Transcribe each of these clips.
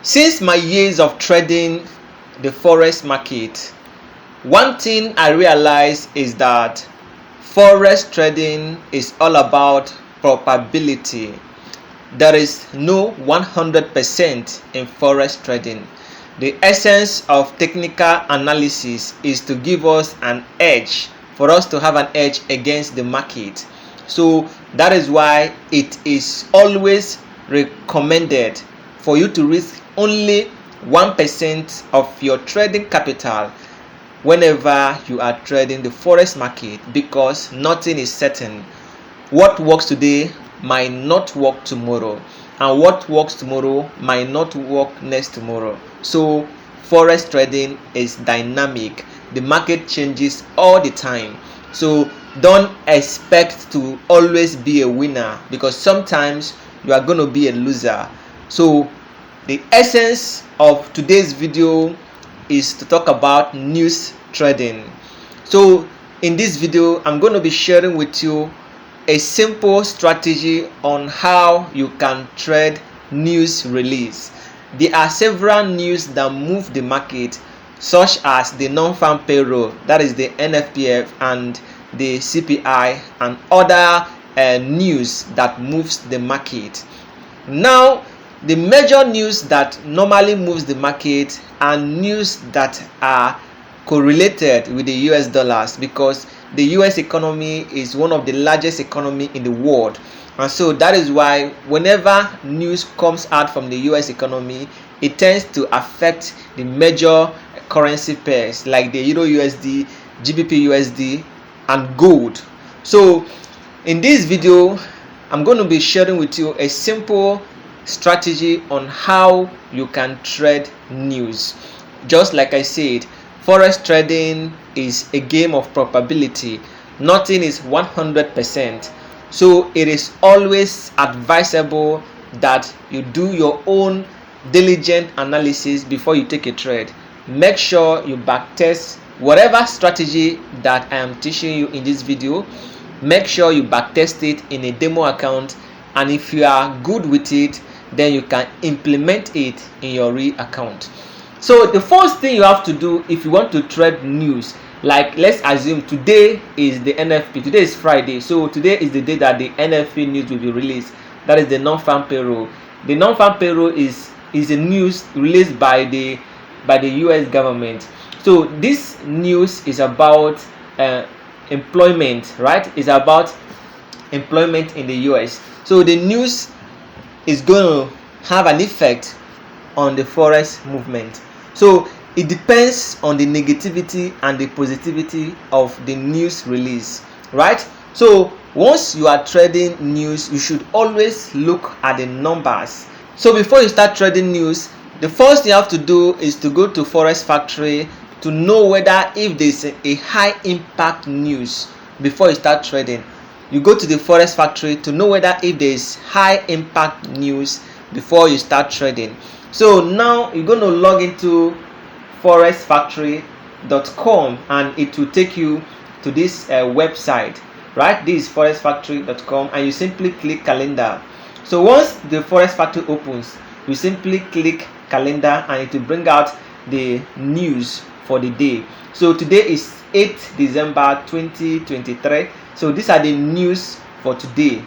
Since my years of trading the forex market, one thing I realized is that forex trading is all about probability. There is no 100% in forex trading. The essence of technical analysis is to give us an edge, for us to have an edge against the market. So that is why it is always recommended for you to risk only 1% of your trading capital whenever you are trading the forex market, because nothing is certain. What works today might not work tomorrow, and what works tomorrow might not work next tomorrow. So forex trading is dynamic. The market changes all the time. So don't expect to always be a winner, because sometimes you are going to be a loser. So the essence of today's video is to talk about news trading. So in this video, I'm going to be sharing with you a simple strategy on how you can trade news release. There are several news that move the market, such as the non-farm payroll, that is the NFP and the CPI, and other news that moves the market. Now, the major news that normally moves the market are news that are correlated with the US dollars, because the US economy is one of the largest economy in the world, and so that is why whenever news comes out from the US economy, it tends to affect the major currency pairs like the Euro USD, GBP USD, and gold. So in this video, I'm going to be sharing with you a simple strategy on how you can trade news. Just like I said, forex trading is a game of probability. Nothing is 100%. So it is always advisable that you do your own diligent analysis before you take a trade. Make sure you backtest whatever strategy that I am teaching you in this video. Make sure you backtest it in a demo account, and if you are good with it, then you can implement it in your real account. So the first thing you have to do if you want to trade news, like let's assume today is the NFP, today is Friday, so today is the day that the NFP news will be released. That is the non-farm payroll. The non-farm payroll is a news released by the US government. So this news is about employment, right? It's about employment in the US. So the news is going to have an effect on the forex movement. So it depends on the negativity and the positivity of the news release, right? So once you are trading news, you should always look at the numbers. So before you start trading news, the first thing you have to do is to go to Forex Factory to know whether if there's a high impact news before you start trading. You go to the Forex Factory to know whether if there is high impact news before you start trading. So now you're going to log into forexfactory.com and it will take you to this website, right? This is forexfactory.com, and you simply click calendar. So once the Forex Factory opens, you simply click calendar and it will bring out the news for the day. So today is 8th December 2023. So these are the news for today.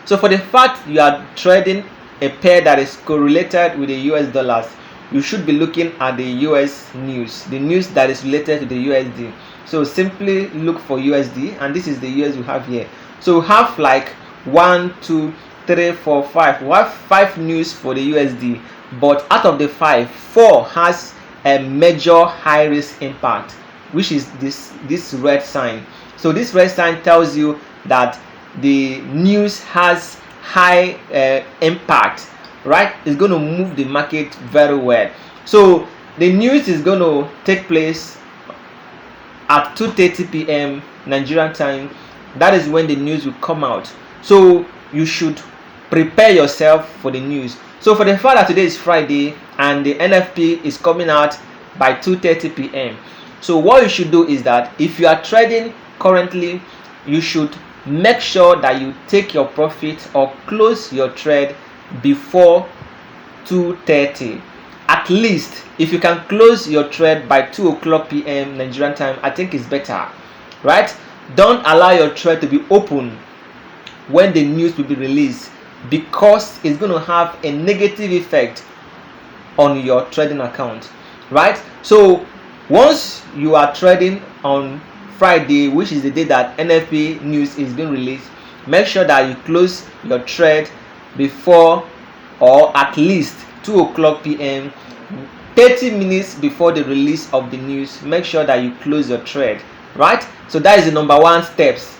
So for the fact you are trading a pair that is correlated with the US dollars, you should be looking at the US news, the news that is related to the USD. So simply look for USD, and this is the US we have here. So we have like 1, 2, 3, 4, 5. We have 5 news for the USD, but out of the 5, 4 has a major high risk impact, which is this red sign. So this red sign tells you that the news has high impact, right? It's going to move the market very well. So the news is going to take place at 2:30 p.m. Nigerian time. That is when the news will come out. So you should prepare yourself for the news. So for the fact that today is Friday and the NFP is coming out by 2:30 p.m. So what you should do is that if you are trading currently, you should make sure that you take your profit or close your trade before 2:30. At least if you can close your trade by 2 o'clock p.m. Nigerian time, I think it's better, right? Don't allow your trade to be open when the news will be released, because it's going to have a negative effect on your trading account, right? So once you are trading on Friday, which is the day that NFP news is being released, make sure that you close your trade before, or at least 2 o'clock p.m. 30 minutes before the release of the news. Make sure that you close your trade, right? So that is the number one steps.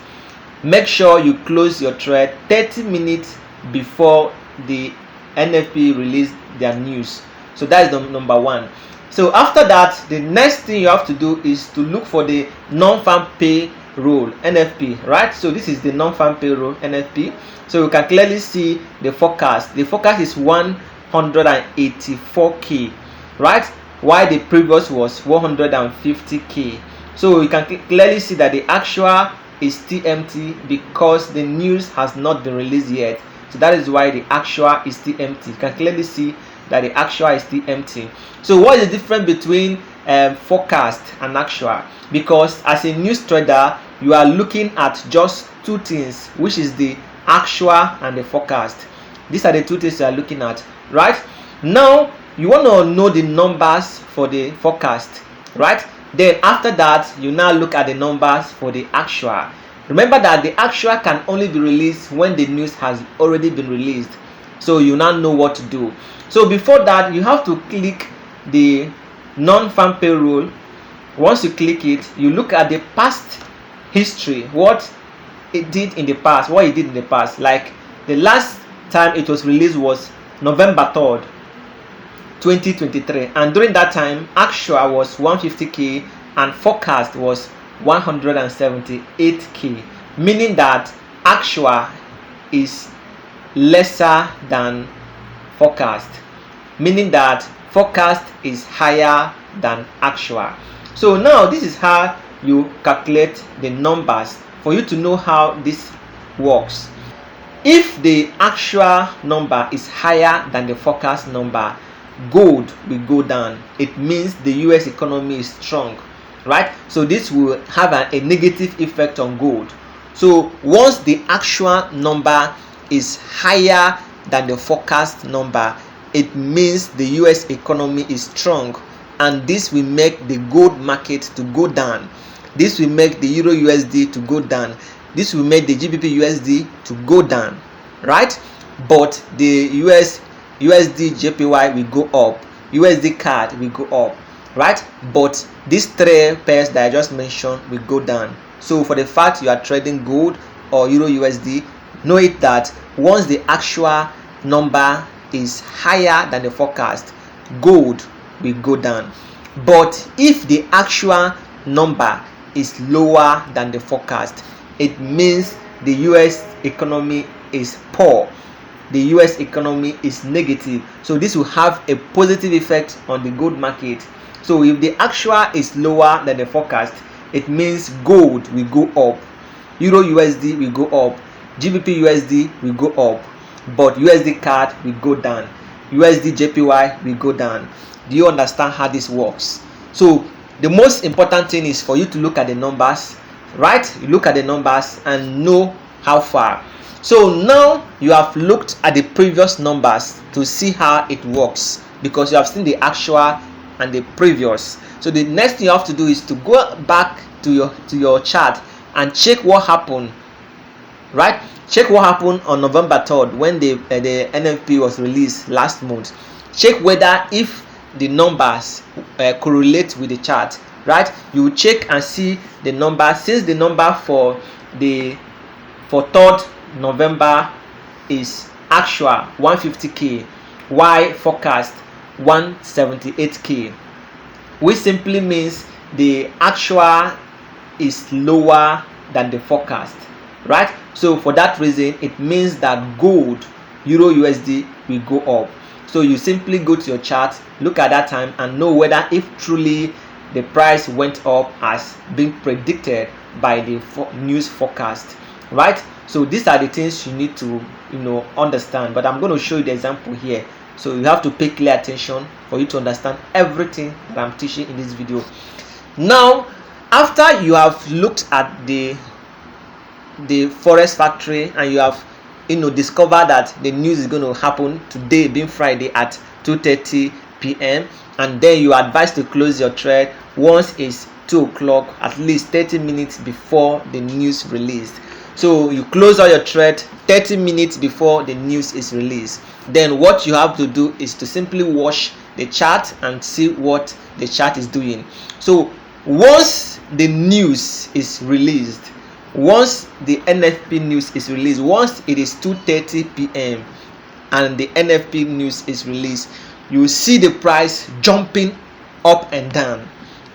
Make sure you close your trade 30 minutes before the NFP release their news. So that is the number one. So after that, the next thing you have to do is to look for the non-farm payroll, NFP, right? So this is the non-farm payroll, NFP. So you can clearly see the forecast. The forecast is 184k, right? While the previous was 150k. So you can clearly see that the actual is still empty because the news has not been released yet. So that is why the actual is still empty. You can clearly see that the actual is still empty. So what is the difference between forecast and actual? Because as a news trader, you are looking at just two things, which is the actual and the forecast. These are the two things you are looking at, right? Now you want to know the numbers for the forecast, right? Then after that, you now look at the numbers for the actual. Remember that the actual can only be released when the news has already been released. So you now know what to do. So before that, you have to click the non-farm payroll. Once you click it, you look at the past history, what it did in the past, Like the last time it was released was November 3rd, 2023, and during that time actual was 150k and forecast was 178k, meaning that actual is lesser than forecast, meaning that forecast is higher than actual. So now this is how you calculate the numbers for you to know how this works. If the actual number is higher than the forecast number, gold will go down. It means the US economy is strong, right? So this will have a negative effect on gold. So once the actual number is higher than the forecast number, it means the US economy is strong, and this will make the gold market to go down. This will make the Euro USD to go down. This will make the GBP USD to go down, right? But the USD JPY will go up, USD CAD will go up, right? But these three pairs that I just mentioned will go down. So for the fact you are trading gold or Euro USD, know it that once the actual number is higher than the forecast, gold will go down. But if the actual number is lower than the forecast, it means the US economy is poor, the US economy is negative. So this will have a positive effect on the gold market. So if the actual is lower than the forecast, it means gold will go up, Euro USD will go up, GBP USD will go up, but USD CAD will go down, USD JPY will go down. Do you understand how this works? So the most important thing is for you to look at the numbers, right? You look at the numbers and know how far. So now you have looked at the previous numbers to see how it works, because you have seen the actual and the previous. So the next thing you have to do is to go back to your chart and check what happened, right? Check what happened on November 3rd when the NFP was released last month. Check whether if the numbers correlate with the chart, right? You check and see the number. Since the number for 3rd November is actual 150k, while forecast 178k, which simply means the actual is lower than the forecast, right? So for that reason, it means that gold, Euro USD will go up. So you simply go to your chart, look at that time, and know whether if truly the price went up as being predicted by the news forecast, right? So these are the things you need to understand, but I'm going to show you the example here So you have to pay clear attention for you to understand everything that I'm teaching in this video. Now, after you have looked at the forex factory and you have discovered that the news is going to happen today, being Friday, at 2:30 p.m. and then you are advised to close your trade once it's 2 o'clock, at least 30 minutes before the news released. So you close all your trade 30 minutes before the news is released. Then what you have to do is to simply watch the chart and see what the chart is doing. So once the news is released, once the NFP news is released, once it is 2:30 p.m. and the NFP news is released, you see the price jumping up and down,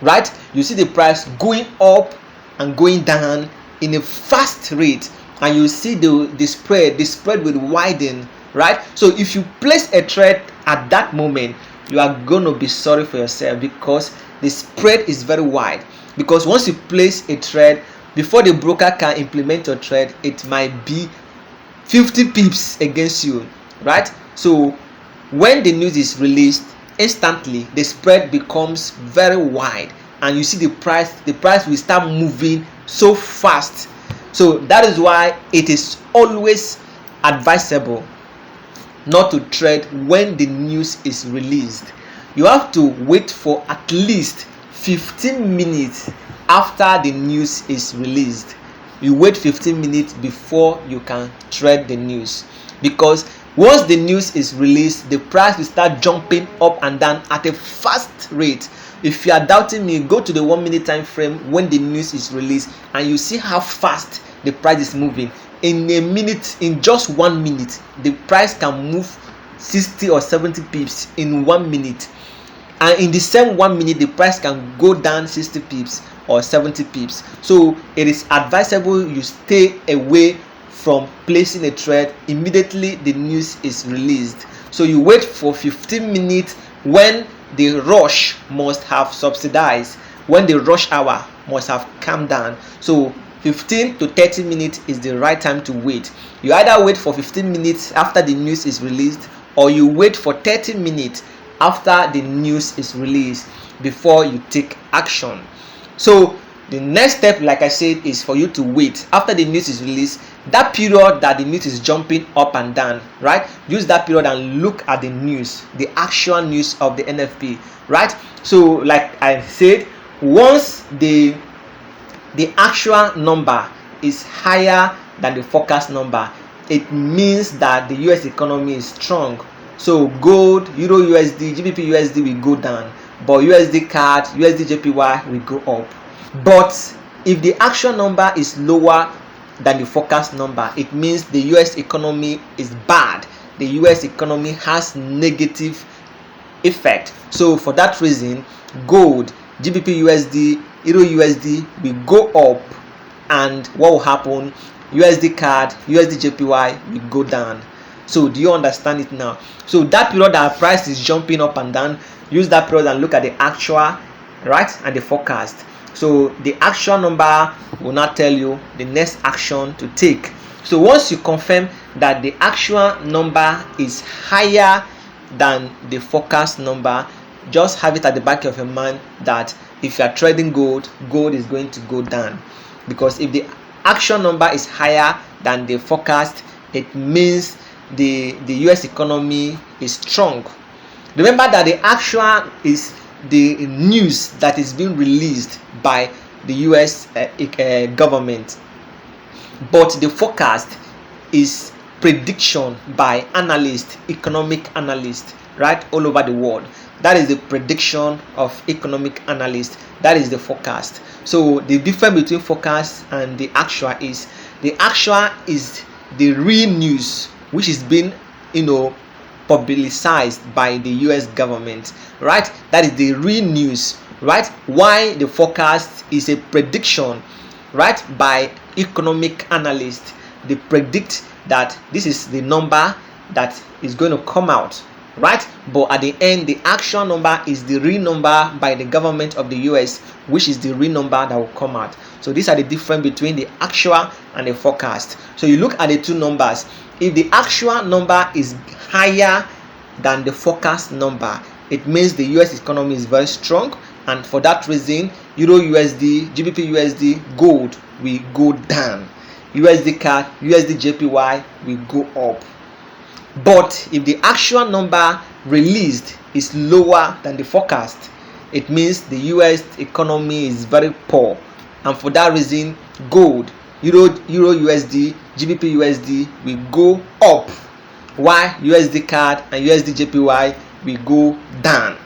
right? You see the price going up and going down in a fast rate, and you see the spread will widen, right? So if you place a trade at that moment, you are going to be sorry for yourself, because the spread is very wide. Because once you place a trade, before the broker can implement your trade, it might be 50 pips against you, right? So when the news is released, instantly the spread becomes very wide, and you see the price will start moving so fast. So that is why it is always advisable not to trade when the news is released. You have to wait for at least 15 minutes after the news is released. You wait 15 minutes before you can trade the news, because once the news is released, the price will start jumping up and down at a fast rate. If you are doubting me, go to the 1 minute time frame when the news is released, and you see how fast the price is moving. In a minute, in just 1 minute, the price can move 60 or 70 pips in 1 minute, and in the same 1 minute the price can go down 60 pips or 70 pips. So it is advisable you stay away from placing a trade immediately the news is released. So you wait for 15 minutes when the rush must have subsidized, when the rush hour must have calmed down. So 15 to 30 minutes is the right time to wait. You either wait for 15 minutes after the news is released, or you wait for 30 minutes after the news is released before you take action. So the next step, like I said, is for you to wait after the news is released. That period that the news is jumping up and down, right? Use that period and look at the news, the actual news of the NFP, right? So like I said, once the actual number is higher than the forecast number, it means that the US economy is strong. So gold, Euro USD, GBP USD will go down, but USD CAD, USD JPY will go up. But if the actual number is lower than the forecast number, it means the US economy is bad. The US economy has negative effect. So for that reason, gold, GBP USD, Euro USD will go up, and what will happen? USD CAD, USD JPY will go down. So do you understand it now? So that period that price is jumping up and down, use that period and look at the actual, right, and the forecast. So the actual number will not tell you the next action to take. So once you confirm that the actual number is higher than the forecast number, just have it at the back of your mind that if you are trading gold, gold is going to go down, because if the actual number is higher than the forecast, it means the US economy is strong. Remember that the actual is the news that is being released by the US government, but the forecast is prediction by analysts, economic analysts, right, all over the world. That is the prediction of economic analysts. That is the forecast. So the difference between forecast and the actual is the the real news, which is being publicized by the US government, right? That is the real news, right? Why the forecast is a prediction, right, by economic analysts. They predict that this is the number that is going to come out, right? But at the end, the actual number is the real number by the government of the US, which is the real number that will come out. So these are the difference between the actual and the forecast. So you look at the two numbers. If the actual number is higher than the forecast number, it means the US economy is very strong, and for that reason, Euro USD, GBP USD, gold will go down. USD CAD, USD JPY will go up. But if the actual number released is lower than the forecast, it means the US economy is very poor, and for that reason, gold, Euro USD, GBP USD will go up, while USD CAD and USD JPY will go down.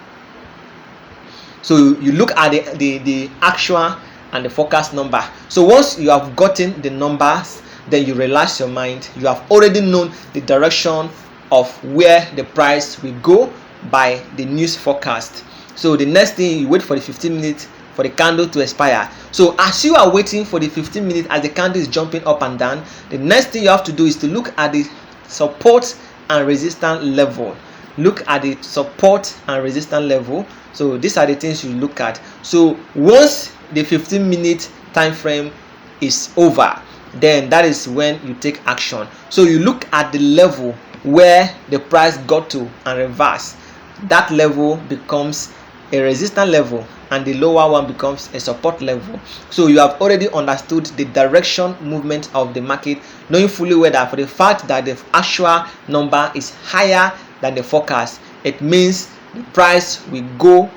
So you look at the actual and the forecast number. So once you have gotten the numbers, then you relax your mind. You have already known the direction of where the price will go by the news forecast. So the next thing, you wait for the 15 minutes for the candle to expire. So as you are waiting for the 15 minutes, as the candle is jumping up and down, the next thing you have to do is to look at the support and resistance level. Look at the support and resistance level. So these are the things you look at. So once the 15-minute time frame is over, then that is when you take action. So you look at the level where the price got to and reverse. That level becomes a resistance level, and the lower one becomes a support level. So you have already understood the direction movement of the market, knowing fully well that for the fact that the actual number is higher than the forecast, it means the price will go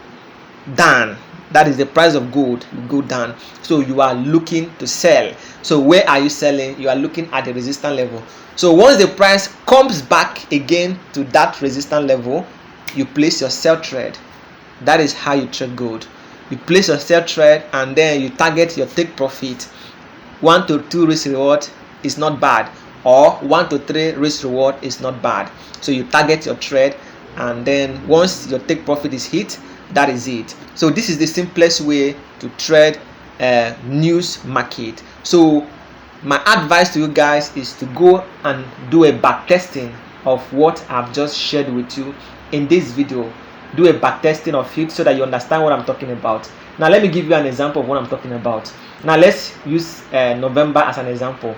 down. That is, the price of gold will go down. So you are looking to sell. So where are you selling? You are looking at the resistance level. So once the price comes back again to that resistance level, you place your sell trade. That is how you trade gold. You place your sell trade, and then you target your take profit. 1 to 2 risk reward is not bad, or 1 to 3 risk reward is not bad. So you target your trade, and then once your take profit is hit, that is it. So this is the simplest way to trade news market. So my advice to you guys is to go and do a back testing of what I've just shared with you in this video. Do a back testing of it so that you understand what I'm talking about. Now let me give you an example of what I'm talking about. Now let's use November as an example.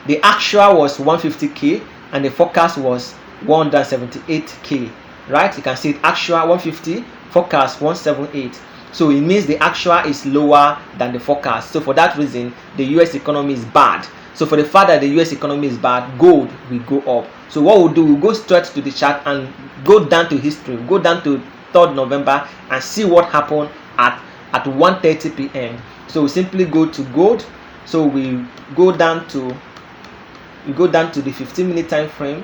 The actual was 150k and the forecast was 178k, right? You can see it, actual 150, forecast 178. So it means the actual is lower than the forecast. So for that reason, the US economy is bad. So for the fact that the US economy is bad, gold will go up. So what we'll do, we'll go straight to the chart and go down to history, go down to 3rd November and see what happened at 1:30 p.m. So we simply go to gold. So we go down to the 15-minute time frame.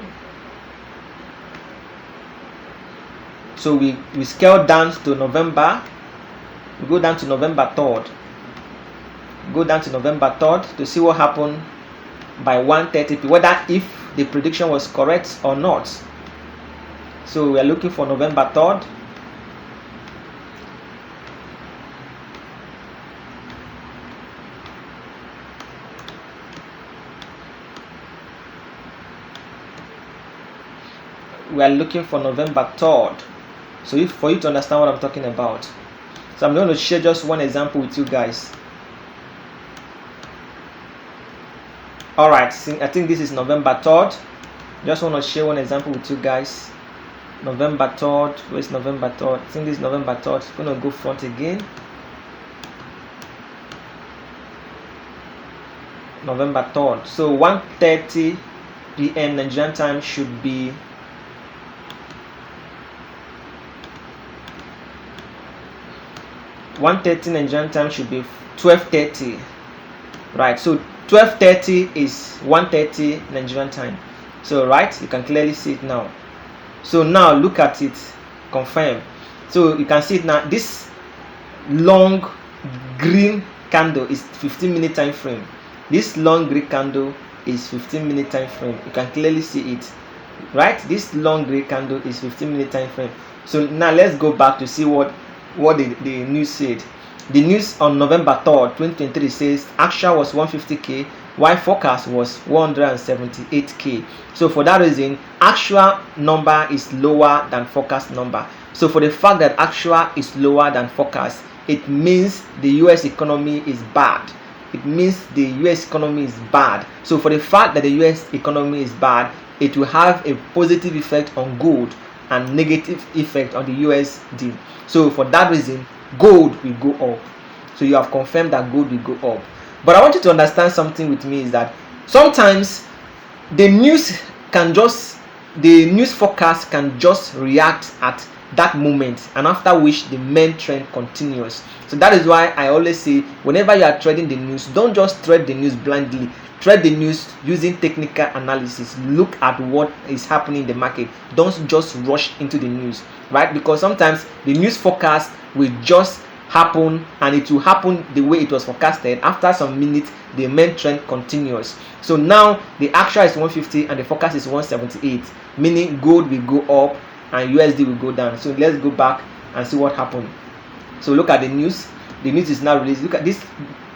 So we scale down to November. We go down to November 3rd. Go down to November 3rd to see what happened by 1:30 p.m. whether if the prediction was correct or not. So we are looking for November 3rd. We are looking for November 3rd. So for you to understand what I'm talking about. So I'm going to share just one example with you guys. Alright, I think this is November 3rd. Just want to share one example with you guys. November 3rd. Where's November 3rd? I think this is November 3rd. I'm going to go front again. November 3rd. So 1:30 p.m. Nigerian time should be 1:30 Nigerian time should be 12:30, right? So 12:30 is 1:30 Nigerian time. So right, you can clearly see it now. So now look at it, confirm. So you can see it now. This long green candle is 15-minute time frame. This long green candle is 15-minute time frame. You can clearly see it, right? This long green candle is 15-minute time frame. So now let's go back to see what the news said. The news on November 3rd, 2023 says actual was 150k, while forecast was 178k. So for that reason, actual number is lower than forecast number. So for the fact that actual is lower than forecast, it means the US economy is bad. It means the US economy is bad. So for the fact that the US economy is bad, it will have a positive effect on gold. and negative effect on the USD. So for that reason, gold will go up. So you have confirmed that gold will go up. But I want you to understand something with me, is that sometimes the news forecast can just react at that moment, and after which the main trend continues. So that is why I always say, whenever you are trading the news, don't just trade the news blindly. Trade the news using technical analysis. Look at what is happening in the market. Don't just rush into the news, right? Because sometimes the news forecast will just happen, and it will happen the way it was forecasted. After some minutes, the main trend continues. So now the actual is 150 and the forecast is 178, meaning gold will go up and USD will go down. So let's go back and see what happened. So look at the news. The news is now released. Look at this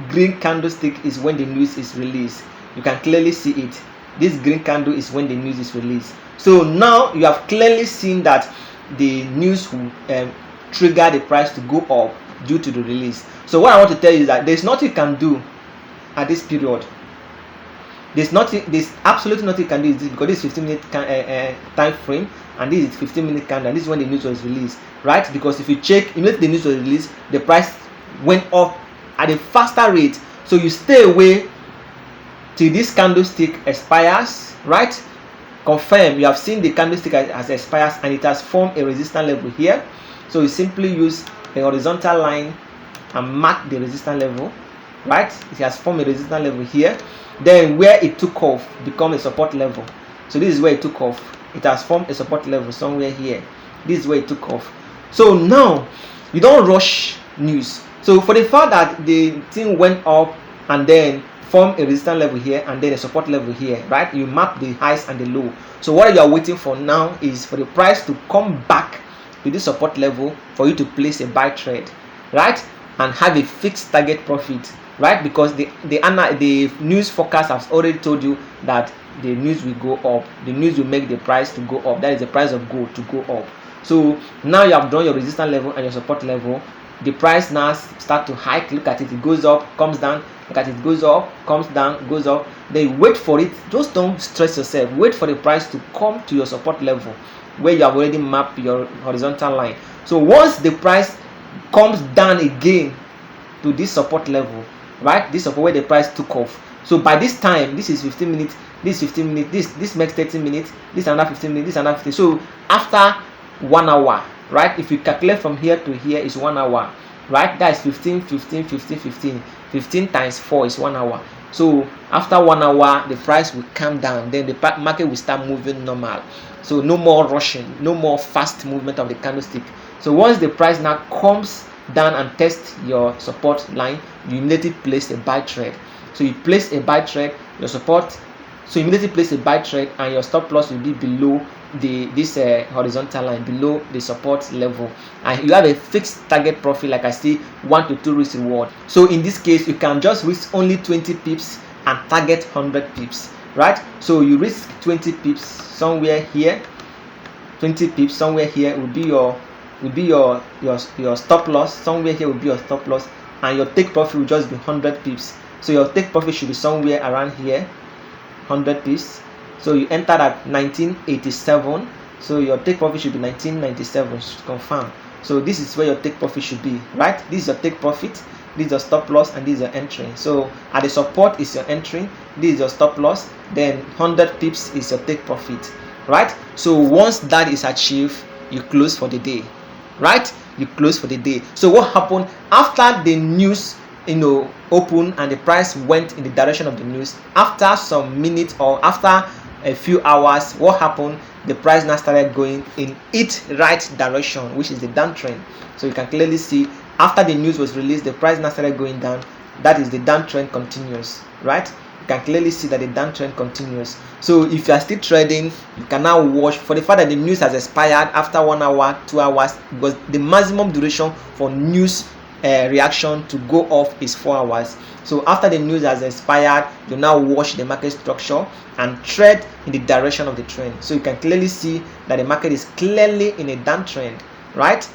green candlestick is when the news is released. You can clearly see it. This green candle is when the news is released. So now you have clearly seen that the news will trigger the price to go up due to the release. So what I want to tell you is that there's nothing you can do at this period. There's absolutely nothing you can do, because this is 15-minute time frame, and this is 15-minute candle, and this is when the news was released, right? Because if you check, immediately the news was released, the price went up at a faster rate. So you stay away till this candlestick expires, right? Confirm you have seen the candlestick as expires, and it has formed a resistance level here. So you simply use a horizontal line and mark the resistance level, right? It has formed a resistance level here. Then where it took off become a support level. So this is where it took off. It has formed a support level somewhere here. This is where it took off. So now you don't rush news. So for the fact that the thing went up and then form a resistance level here and then a support level here, right? You map the highs and the low. So what you are waiting for now is for the price to come back to this support level for you to place a buy trade, right? And have a fixed target profit, right? Because the news forecast has already told you that the news will go up. The news will make the price to go up. That is the price of gold to go up. So now you have drawn your resistance level and your support level. The price now start to hike. Look at it. It goes up, comes down. Look at it. Goes up, comes down, goes up. Then wait for it. Just don't stress yourself. Wait for the price to come to your support level where you have already mapped your horizontal line. So once the price comes down again to this support level, right? This support where the price took off. So by this time, this is 15 minutes, this 15 minutes, this makes 30 minutes, this another 15 minutes, this another 15. So after 1 hour, right? If you calculate from here to here is 1 hour, right? That is 15, 15, 15, 15. 15 times 4 is 1 hour. So after 1 hour, the price will calm down. Then the market will start moving normal. So no more rushing, no more fast movement of the candlestick. So once the price now comes down and test your support line, you immediately place a buy trade. So you place a buy trade, your support. So you immediately place a buy trade, and your stop loss will be below this horizontal line, below the support level, and you have a fixed target profit, like I say, 1 to 2 risk reward. So in this case, you can just risk only 20 pips and target 100 pips, right? So you risk 20 pips somewhere here, 20 pips somewhere here will be your stop loss. Somewhere here will be your stop loss, and your take profit will just be 100 pips. So your take profit should be somewhere around here, 100 pips. So you entered at 1987. So your take profit should be 1997. Confirm. So this is where your take profit should be, right? This is your take profit. This is your stop loss, and this is your entry. So at the support is your entry. This is your stop loss. Then 100 pips is your take profit, right? So once that is achieved, you close for the day, right? You close for the day. So what happened after the news open and the price went in the direction of the news? After some minutes or after a few hours, what happened? The price now started going in its right direction, which is the downtrend. So you can clearly see after the news was released, the price now started going down. That is the downtrend continues, right? You can clearly see that the downtrend continues. So if you are still trading, you can now watch for the fact that the news has expired after 1 hour, 2 hours, because the maximum duration for news reaction to go off is 4 hours. So after the news has expired, you now watch the market structure and trade in the direction of the trend. So you can clearly see that the market is clearly in a downtrend, right?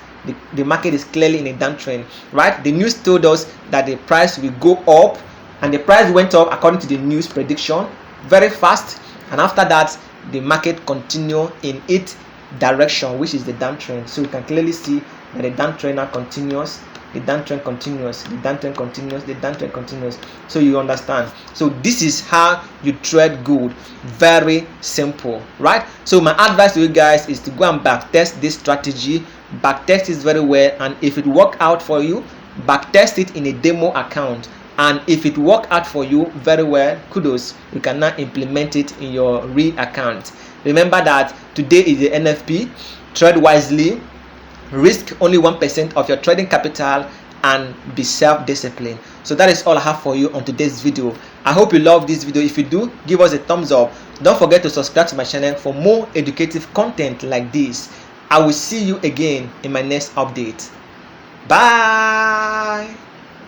The market is clearly in a downtrend, right? The news told us that the price will go up, and the price went up according to the news prediction very fast, and after that the market continued in its direction, which is the downtrend. So you can clearly see that the downtrend now continues, the downtrend continues, the downtrend continues, the downtrend continues. So you understand. So this is how you trade gold. Very simple, right? So my advice to you guys is to go and backtest this strategy. Backtest it very well, and if it work out for you, backtest it in a demo account. And if it work out for you very well, kudos, you can now implement it in your real account. Remember that today is the NFP. Trade wisely, risk only 1% of your trading capital, and be self-disciplined. So that is all I have for you on today's video. I hope you love this video. If you do, give us a thumbs up. Don't forget to subscribe to my channel for more educative content like this. I will see you again in my next update. Bye.